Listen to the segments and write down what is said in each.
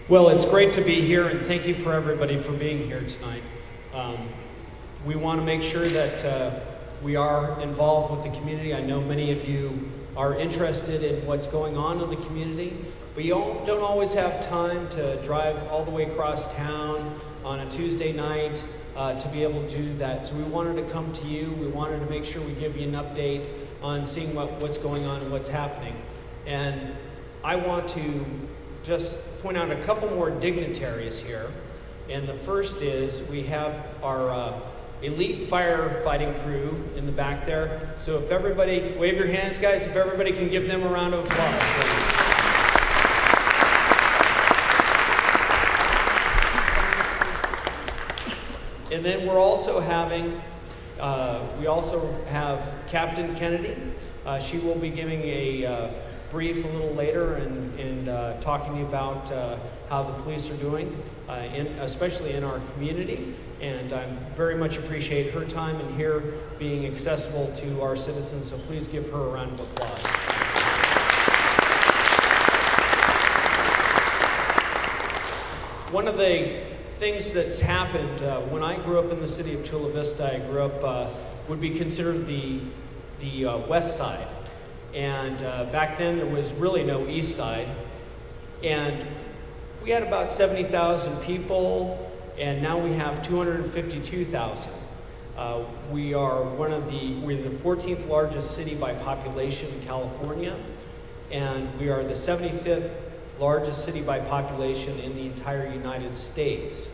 Well, it's great to be here, and thank you for everybody for being here tonight. We want to make sure that we are involved with the community. I know many of you are interested in what's going on in the community, but you don't always have time to drive all the way across town on a Tuesday night to be able to do that. So we wanted to come to you. We wanted to make sure we give you an update on seeing what's going on and what's happening. And I want to just point out a couple more dignitaries here. And the first is we have our elite firefighting crew in the back there. So if everybody, wave your hands guys, if everybody can give them a round of applause, please. And then we're also having, we also have Captain Kennedy. She will be giving a brief a little later and talking to you about how the police are doing, especially in our community. And I very much appreciate her time and here being accessible to our citizens, so please give her a round of applause. One of the things that's happened, when I grew up in the city of Chula Vista, I grew up, would be considered the west side. And back then there was really no east side. And we had about 70,000 people, and now we have 252,000. We're the 14th largest city by population in California, and we are the 75th largest city by population in the entire United States.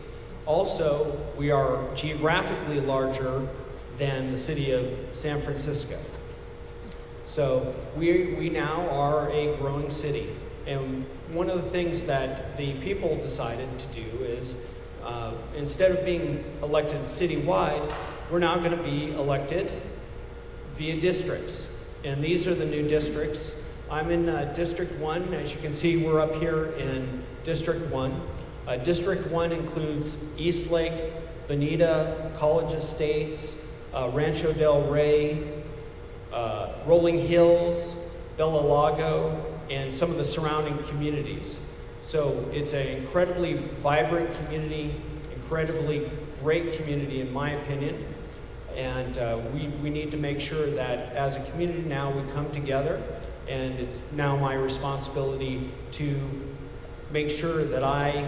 Also, we are geographically larger than the city of San Francisco. So we now are a growing city. And one of the things that the people decided to do is instead of being elected citywide, we're now going to be elected via districts. And these are the new districts. I'm in District 1. As you can see, we're up here in District 1. District 1 includes Eastlake, Bonita, College Estates, Rancho Del Rey, Rolling Hills, Bella Lago, and some of the surrounding communities. So it's an incredibly vibrant community, incredibly great community in my opinion. And we need to make sure that as a community now we come together, and it's now my responsibility to make sure that I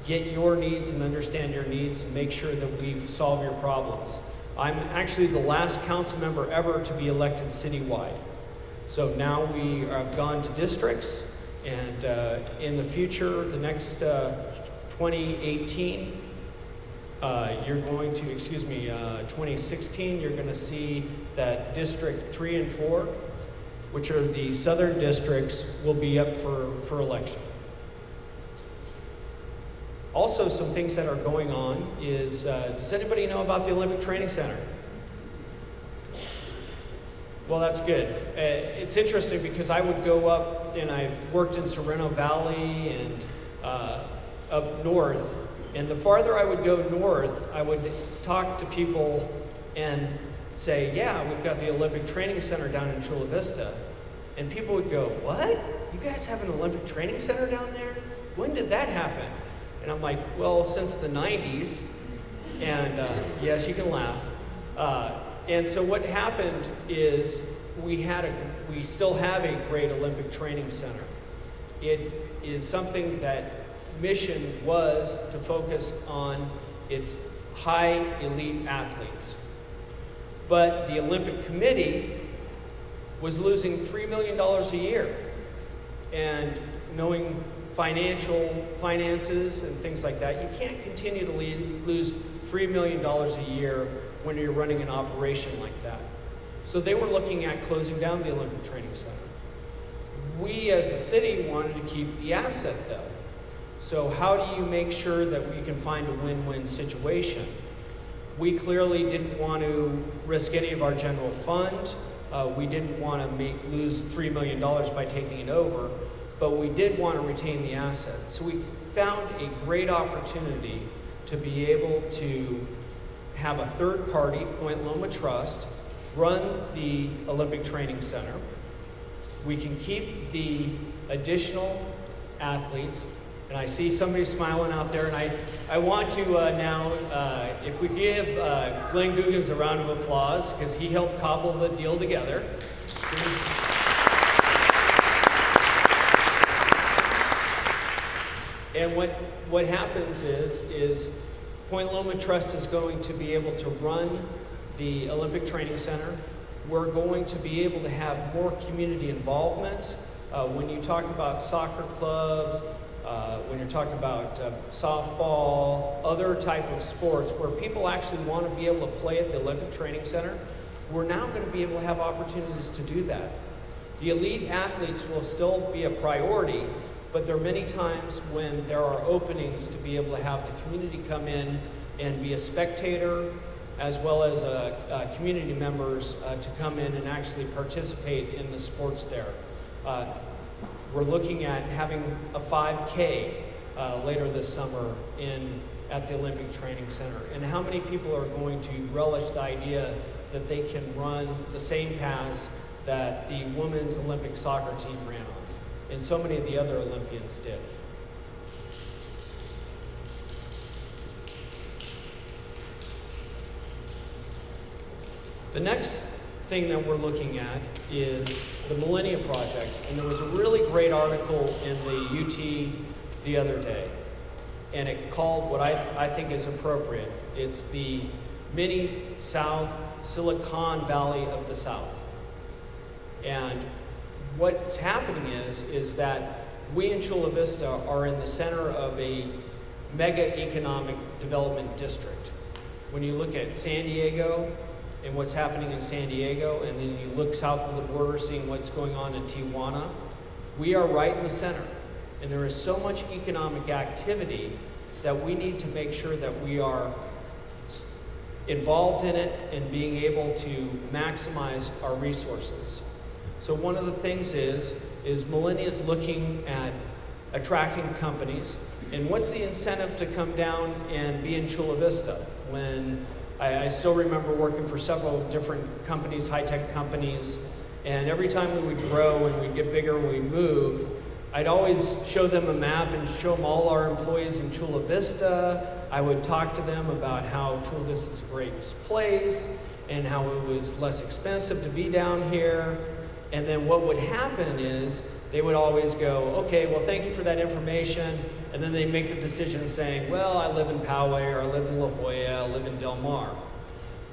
get your needs and understand your needs and make sure that we solve your problems. I'm actually the last council member ever to be elected citywide. So now we have gone to districts, and in the future, the next 2018, 2016, you're gonna see that District 3 and 4, which are the southern districts, will be up for election. Also, some things that are going on is, does anybody know about the Olympic Training Center? Well, that's good. It's interesting because I would go up, and I've worked in Sereno Valley and up north, and the farther I would go north, I would talk to people and say, yeah, we've got the Olympic Training Center down in Chula Vista. And people would go, what? You guys have an Olympic Training Center down there? When did that happen? And I'm like, well, since the 90s. And yes, you can laugh. And so what happened is we still have a great Olympic Training Center. It is something that mission was to focus on its high elite athletes. But the Olympic Committee was losing $3 million a year. And knowing finances and things like that, you can't continue to lose $3 million a year when you're running an operation like that. So they were looking at closing down the Olympic Training Center. We as a city wanted to keep the asset though. So how do you make sure that we can find a win-win situation? We clearly didn't want to risk any of our general fund. We didn't want to lose $3 million by taking it over, but we did want to retain the asset. So we found a great opportunity to be able to have a third party, Point Loma Trust, run the Olympic Training Center. We can keep the additional athletes, And I see somebody smiling out there, and I want to now, if we give Glenn Googans a round of applause, because he helped cobble the deal together. And what happens is Point Loma Trust is going to be able to run the Olympic Training Center. We're going to be able to have more community involvement. When you talk about soccer clubs, when you're talking about softball, other type of sports where people actually want to be able to play at the Olympic Training Center, we're now going to be able to have opportunities to do that. The elite athletes will still be a priority, but there are many times when there are openings to be able to have the community come in and be a spectator, as well as community members to come in and actually participate in the sports there. We're looking at having a 5K later this summer at the Olympic Training Center. And how many people are going to relish the idea that they can run the same paths that the women's Olympic soccer team ran on, and so many of the other Olympians did. The next thing that we're looking at is the Millennia Project, and there was a really great article in the UT the other day, and it called what I think is appropriate. It's the mini South Silicon Valley of the South. And what's happening is that we in Chula Vista are in the center of a mega economic development district. When you look at San Diego and what's happening in San Diego, and then you look south of the border, seeing what's going on in Tijuana, we are right in the center. And there is so much economic activity that we need to make sure that we are involved in it and being able to maximize our resources. So one of the things is Millennia is looking at attracting companies, and what's the incentive to come down and be in Chula Vista? When I still remember working for several different companies, high-tech companies, and every time we would grow and we'd get bigger and we'd move, I'd always show them a map and show them all our employees in Chula Vista. I would talk to them about how Chula Vista is a great place and how it was less expensive to be down here. And then what would happen is they would always go, okay, well, thank you for that information. And then they make the decision saying, well, I live in Poway, or I live in La Jolla, I live in Del Mar.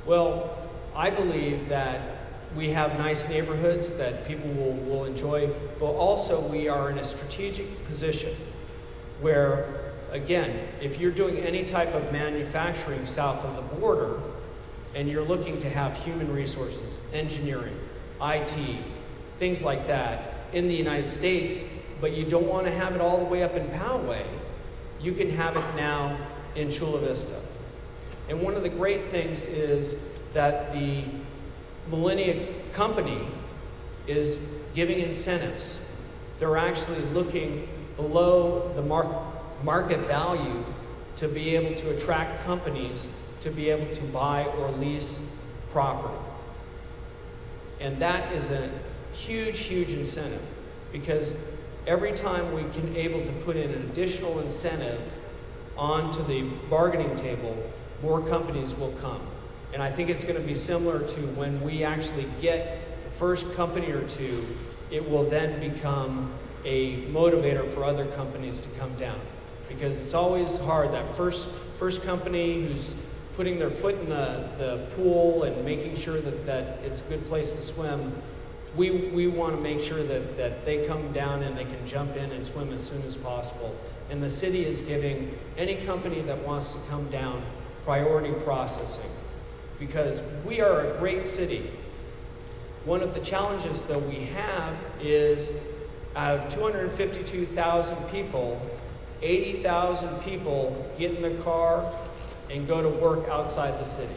Well, I believe that we have nice neighborhoods that people will enjoy, but also we are in a strategic position where, again, if you're doing any type of manufacturing south of the border and you're looking to have human resources, engineering, IT, things like that in the United States, but you don't want to have it all the way up in Poway, you can have it now in Chula Vista. And one of the great things is that the Millennia Company is giving incentives. They're actually looking below the market value to be able to attract companies to be able to buy or lease property. And that is a huge, huge incentive, because every time we can able to put in an additional incentive onto the bargaining table, more companies will come. And I think it's going to be similar to when we actually get the first company or two, it will then become a motivator for other companies to come down. Because it's always hard, that first company who's putting their foot in the pool and making sure that it's a good place to swim, we want to make sure that they come down and they can jump in and swim as soon as possible. And the city is giving any company that wants to come down priority processing, because we are a great city. One of the challenges that we have is out of 252,000 people, 80,000 people get in their car and go to work outside the city.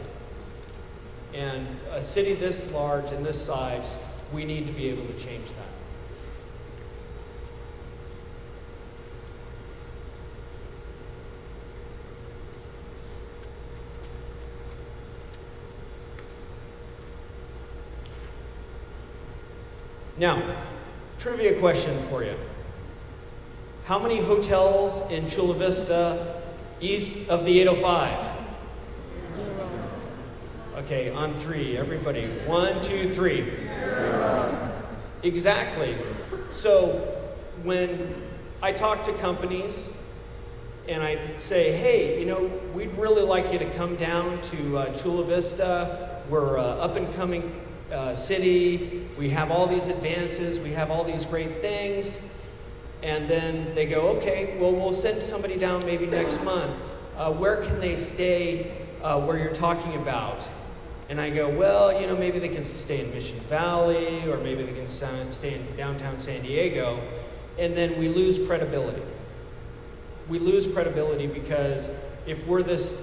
And a city this large and this size, we need to be able to change that. Now, trivia question for you. How many hotels in Chula Vista east of the 805? Okay, on three, everybody. 1, 2, 3. 0. Exactly. So when I talk to companies and I say, hey, we'd really like you to come down to Chula Vista. We're an up-and-coming city. We have all these advances. We have all these great things. And then they go, okay, well, we'll send somebody down maybe next month. Where can they stay where you're talking about? And I go, well, maybe they can stay in Mission Valley, or maybe they can stay in downtown San Diego. And then we lose credibility. We lose credibility because if we're this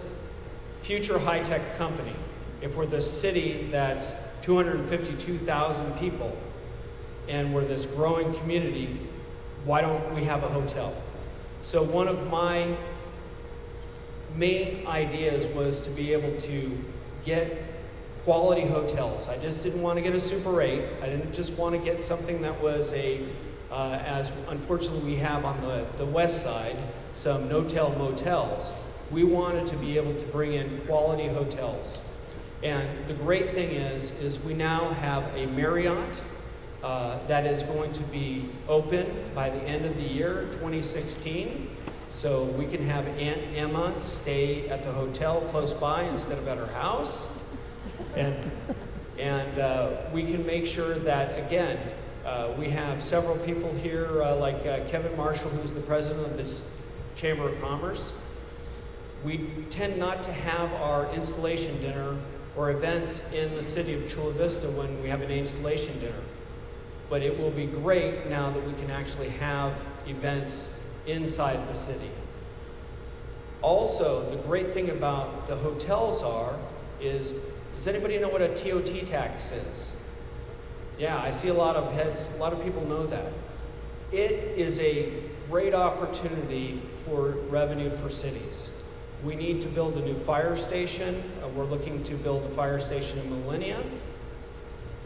future high-tech company, if we're this city that's 252,000 people, and we're this growing community, why don't we have a hotel? So one of my main ideas was to be able to get quality hotels. I just didn't want to get a Super 8. I didn't just want to get something that was as unfortunately we have on the west side, some no-tell motels. We wanted to be able to bring in quality hotels. And the great thing is we now have a Marriott that is going to be open by the end of the year, 2016. So we can have Aunt Emma stay at the hotel close by instead of at her house. And we can make sure that, again, we have several people here like Kevin Marshall, who's the president of this Chamber of Commerce. We tend not to have our installation dinner or events in the city of Chula Vista when we have an installation dinner. But it will be great now that we can actually have events inside the city. Also, the great thing about the hotels is, does anybody know what a TOT tax is? Yeah, I see a lot of heads, a lot of people know that. It is a great opportunity for revenue for cities. We need to build a new fire station. We're looking to build a fire station in Millennium.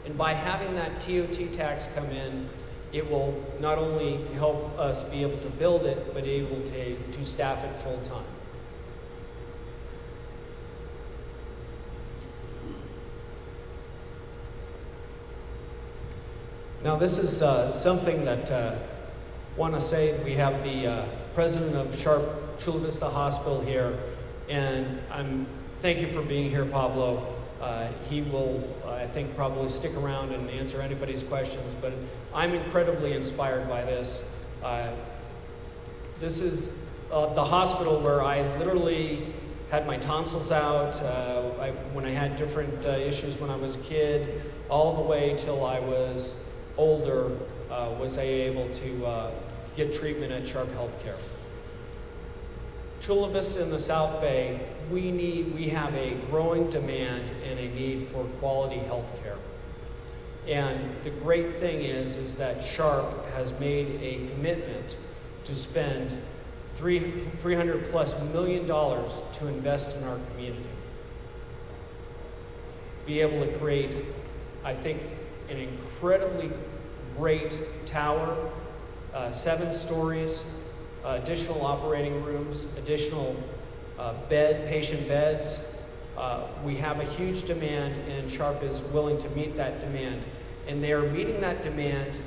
And by having that TOT tax come in, it will not only help us be able to build it, but able to staff it full time. Now this is something that I want to say. We have the president of Sharp Chula Vista Hospital here, and thank you for being here, Pablo. He will, I think, probably stick around and answer anybody's questions, but I'm incredibly inspired by this. This is the hospital where I literally had my tonsils out when I had different issues when I was a kid, all the way till I was older, was I able to get treatment at Sharp Healthcare. Chula Vista in the South Bay, we have a growing demand and a need for quality health care. And the great thing is that Sharp has made a commitment to spend $300+ million to invest in our community. Be able to create, I think, an incredibly great tower, 7 stories, additional operating rooms, additional patient beds. We have a huge demand, and Sharp is willing to meet that demand. And they are meeting that demand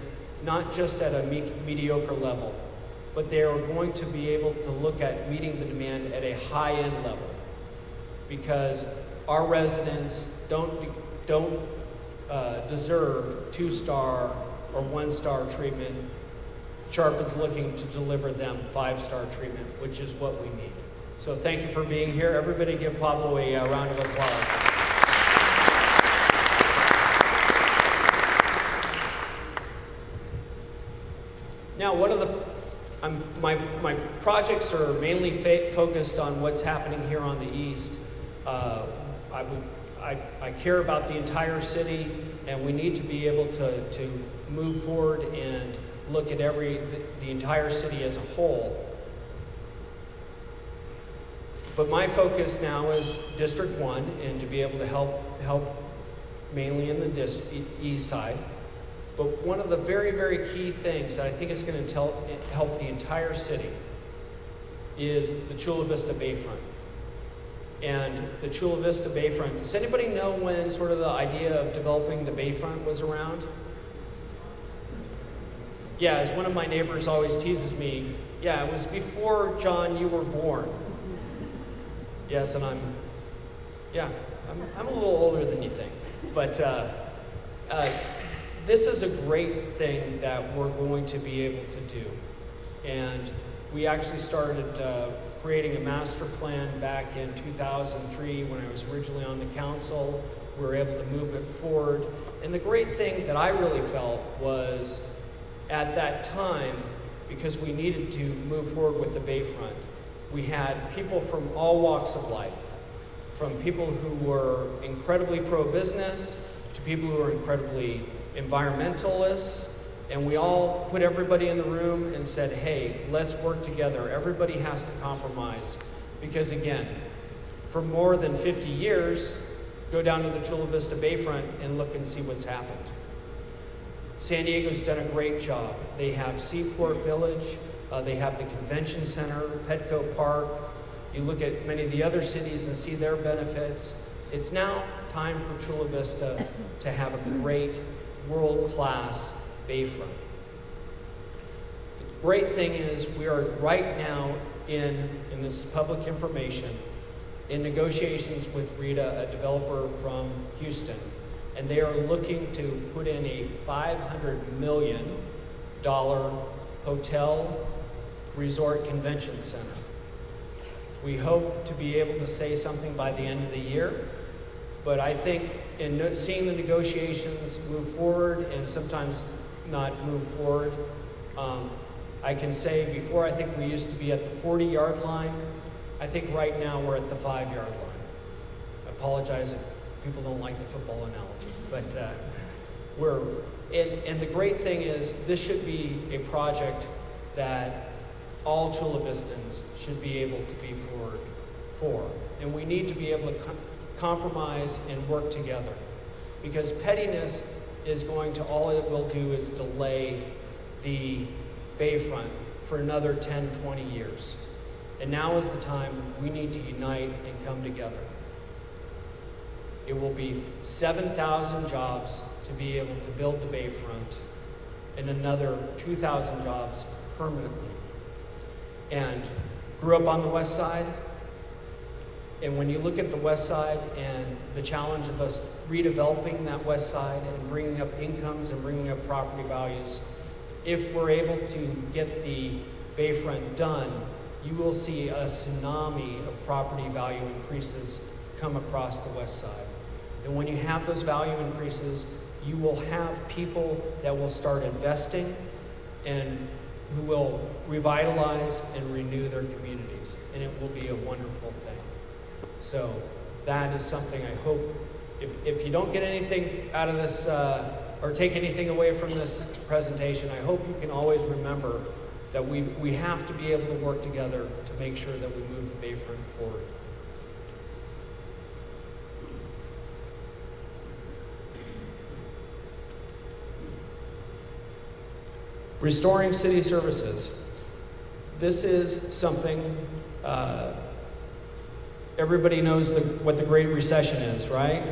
not just at a mediocre level, but they are going to be able to look at meeting the demand at a high-end level, because our residents don't deserve 2-star or 1-star treatment. Sharp is looking to deliver them 5-star treatment, which is what we need. So thank you for being here. Everybody give Pablo a round of applause. Now, one of my projects are mainly focused on what's happening here on the east. I care about the entire city, and we need to be able to move forward and look at the entire city as a whole. But my focus now is District 1, and to be able to help mainly in the east side. But one of the very, very key things that I think is going to help the entire city is the Chula Vista Bayfront. And the Chula Vista Bayfront, does anybody know when sort of the idea of developing the Bayfront was around? Yeah, as one of my neighbors always teases me, yeah, it was before, John, you were born. Yes, and I'm a little older than you think. But this is a great thing that we're going to be able to do. And we actually started creating a master plan back in 2003 when I was originally on the council. We were able to move it forward. And the great thing that I really felt was at that time, because we needed to move forward with the Bayfront, we had people from all walks of life, from people who were incredibly pro-business to people who were incredibly environmentalists, and we all put everybody in the room and said, hey, let's work together. Everybody has to compromise. Because again, for more than 50 years, go down to the Chula Vista Bayfront and look and see what's happened. San Diego's done a great job. They have Seaport Village, they have the Convention Center, Petco Park. You look at many of the other cities and see their benefits. It's now time for Chula Vista to have a great world-class Bayfront. The great thing is we are right now in this public information, in negotiations with Rita, a developer from Houston, and they are looking to put in a $500 million hotel resort convention center. We hope to be able to say something by the end of the year, but I think in seeing the negotiations move forward and sometimes not move forward, I can say before I think we used to be at the 40-yard line. I think right now we're at the 5-yard line. I apologize if people don't like the football analogy, but and the great thing is this should be a project that all Chula Vistans should be able to be forward for. And we need to be able to compromise and work together. Because pettiness is going to, all it will do is delay the Bayfront for another 10, 20 years. And now is the time we need to unite and come together. It will be 7,000 jobs to be able to build the Bayfront and another 2,000 jobs permanently. And grew up on the west side, and when you look at the west side and the challenge of us redeveloping that west side and bringing up incomes and bringing up property values, if we're able to get the Bayfront done, you will see a tsunami of property value increases come across the west side. And when you have those value increases, you will have people that will start investing and who will revitalize and renew their communities, and it will be a wonderful thing. So that is something I hope, if you don't get anything out of this or take anything away from this presentation, I hope you can always remember that we have to be able to work together to make sure that we move the Bayfront forward. Restoring city services. This is something, everybody knows what the Great Recession is, right?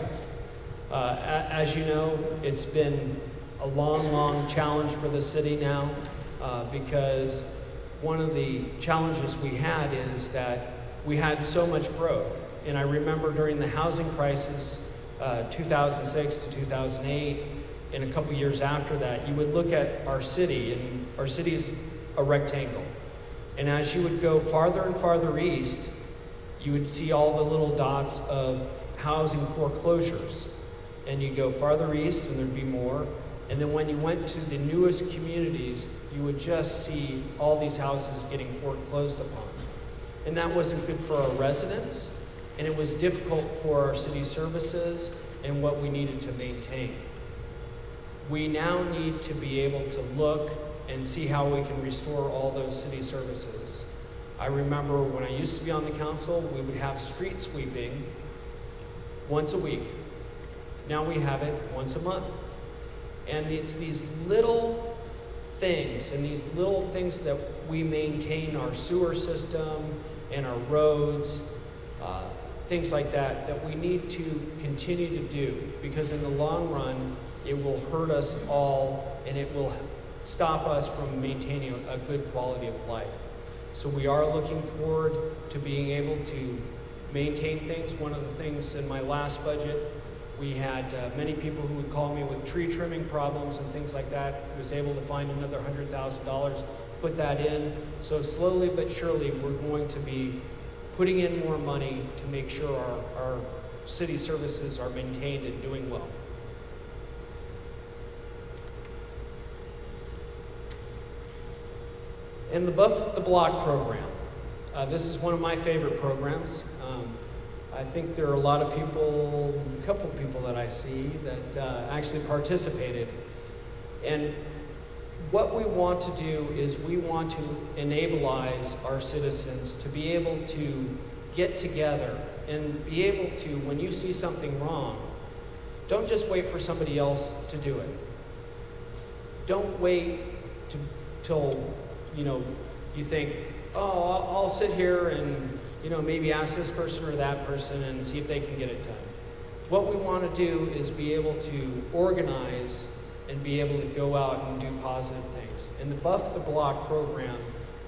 As you know, it's been a long, long challenge for the city now because one of the challenges we had is that we had so much growth. And I remember during the housing crisis, 2006 to 2008, and a couple years after that, you would look at our city, and our city's a rectangle. And as you would go farther and farther east, you would see all the little dots of housing foreclosures. And you go farther east, and there'd be more. And then when you went to the newest communities, you would just see all these houses getting foreclosed upon. And that wasn't good for our residents, and it was difficult for our city services and what we needed to maintain. We now need to be able to look and see how we can restore all those city services. I remember when I used to be on the council, we would have street sweeping once a week. Now we have it once a month. And it's these little things, and these little things that we maintain our sewer system and our roads, things like that, that we need to continue to do, because in the long run, it will hurt us all, and it will stop us from maintaining a good quality of life. So we are looking forward to being able to maintain things. One of the things in my last budget, we had many people who would call me with tree trimming problems and things like that. I was able to find another $100,000, put that in. So slowly but surely, we're going to be putting in more money to make sure our city services are maintained and doing well. And the Buff the Block program. This is one of my favorite programs. I think there are a lot of people, a couple of people that I see that actually participated. And what we want to do is we want to enableize our citizens to be able to get together and be able to, when you see something wrong, don't just wait for somebody else to do it. Don't wait till you think, oh, I'll sit here and maybe ask this person or that person and see if they can get it done. What we want to do is be able to organize and be able to go out and do positive things. And the Buff the Block program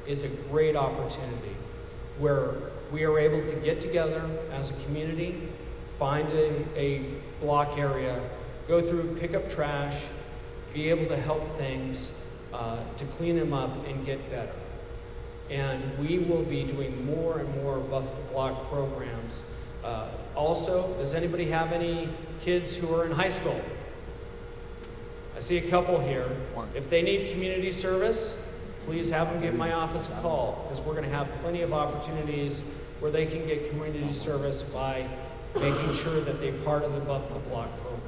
is a great opportunity where we are able to get together as a community, find a block area, go through, pick up trash, be able to help things, to clean them up and get better. And we will be doing more and more Buff the Block programs. Also, does anybody have any kids who are in high school? I see a couple here. If they need community service, please have them give my office a call, because we're going to have plenty of opportunities where they can get community service by making sure that they're part of the Buff the Block program.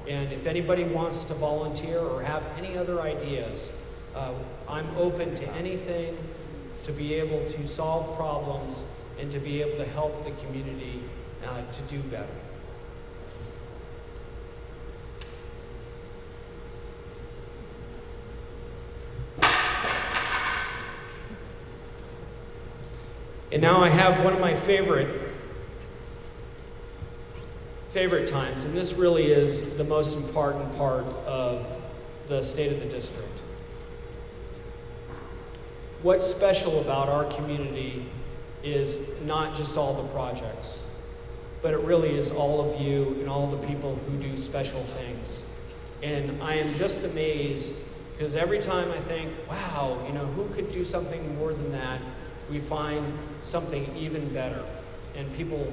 And if anybody wants to volunteer or have any other ideas, I'm open to anything to be able to solve problems and to be able to help the community to do better. And now I have one of my favorite times, and this really is the most important part of the State of the District. What's special about our community is not just all the projects, but it really is all of you and all the people who do special things. And I am just amazed, because every time I think, wow, who could do something more than that, we find something even better. And people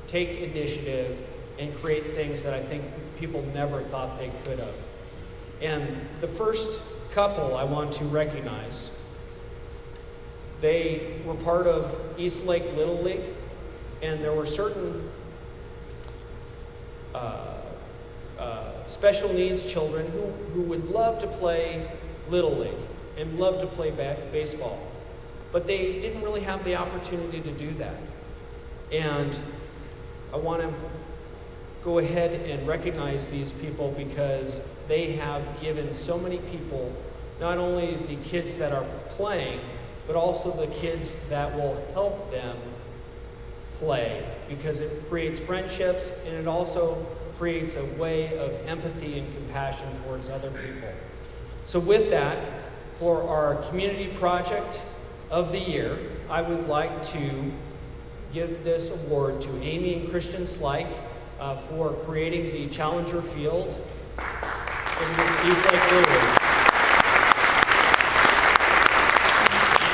take initiative and create things that I think people never thought they could have. And the first couple I want to recognize, they were part of East Lake Little League, and there were certain special needs children who would love to play Little League and love to play baseball, but they didn't really have the opportunity to do that. And I want to go ahead and recognize these people, because they have given so many people, not only the kids that are playing, but also the kids that will help them play, because it creates friendships and it also creates a way of empathy and compassion towards other people. So with that, for our community project of the year, I would like to give this award to Amy and Christian Slike for creating the Challenger Field in the East Lake Little League.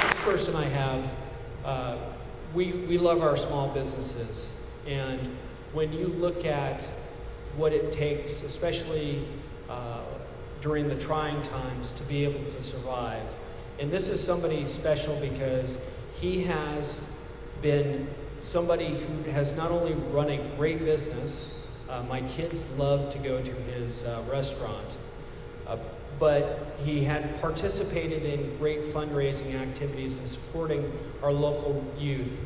Next person I have, we love our small businesses, and when you look at what it takes, especially during the trying times, to be able to survive. And this is somebody special because he has been somebody who has not only run a great business, my kids love to go to his restaurant, but he had participated in great fundraising activities and supporting our local youth.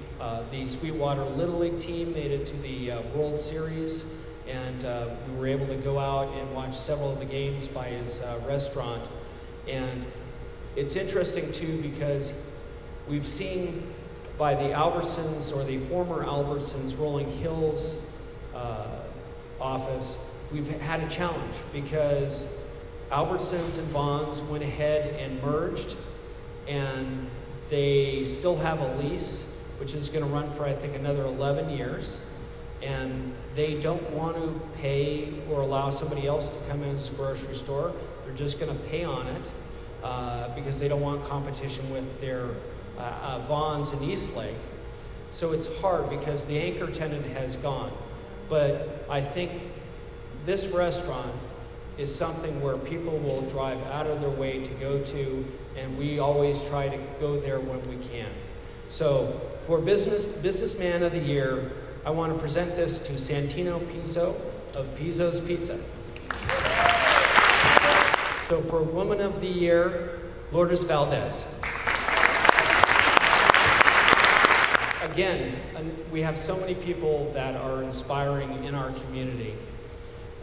The Sweetwater Little League team made it to the World Series And we were able to go out and watch several of the games by his restaurant. And it's interesting too, because we've seen by the Albertsons, or the former Albertsons Rolling Hills office, we've had a challenge because Albertsons and Vons went ahead and merged, and they still have a lease, which is going to run for, I think, another 11 years. And they don't want to pay or allow somebody else to come in as a grocery store. They're just going to pay on it because they don't want competition with their Vons in Eastlake. So it's hard because the anchor tenant has gone. But I think this restaurant is something where people will drive out of their way to go to, and we always try to go there when we can. So for Businessman of the Year, I want to present this to Santino Pizzo of Pizzo's Pizza. So for Woman of the Year, Lourdes Valdez. Again, we have so many people that are inspiring in our community.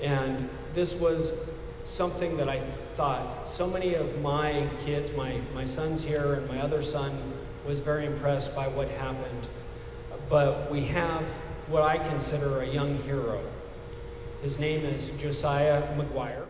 And this was something that I thought so many of my kids, my son's here and my other son was very impressed by what happened. But we have what I consider a young hero. His name is Josiah McGuire.